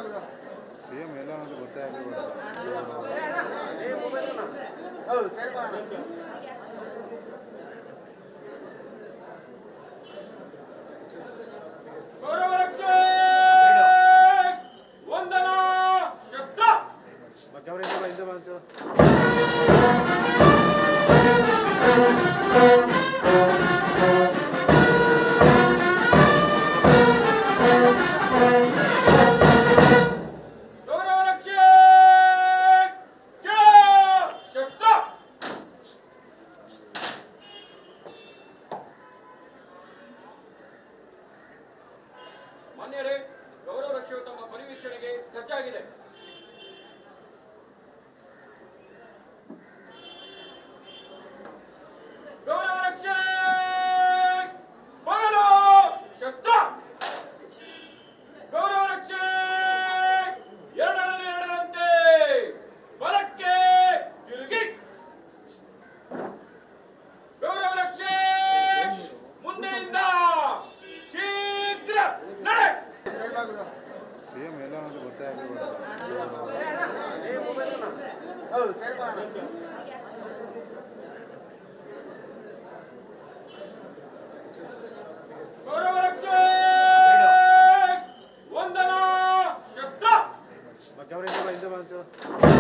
CM ಎಲ್ಲ ಒಂದು ಗೊತ್ತೇ ಆಗಿಲ್ಲ. ಗೌರವ ರಕ್ಷೆ ವಂದನಾ ಶಸ್ತ್ರ ಅವರಿಂದ ಹಿಂದೆ ಬಂತು. ಗೌರವ ರಕ್ಷೆ ಶಸ್ತ್ರ ಮಾನ್ಯರೇ, ಗೌರವ ರಕ್ಷೆಯು ತಮ್ಮ ಪರಿವೀಕ್ಷಣೆಗೆ ಸಜ್ಜಾಗಿದೆ. ಗೌರವ ರಕ್ಷೆ ಬಗಲು ಶಸ್ತ್ರ ಗೌರವ ರಕ್ಷೆ ಎರಡರಲ್ಲಿ ಎರಡರಂತೆ ಬಲಕ್ಕೆ ತಿರುಗಿ ಗೌರವ ರಕ್ಷೆ ಮುಂದೆಯಿಂದ ಶೀಘ್ರ ನಡೆ ಸಿಎಂ ಎಲ್ಲ ಒಂದು ಗೊತ್ತೇ ಆಗಿಲ್ಲ. ಗೌರವ ರಕ್ಷೆ ವಂದನಾ ಶಸ್ತ್ರ ಅವರಿಂದ ಹಿಂದೆ ಬಂತು.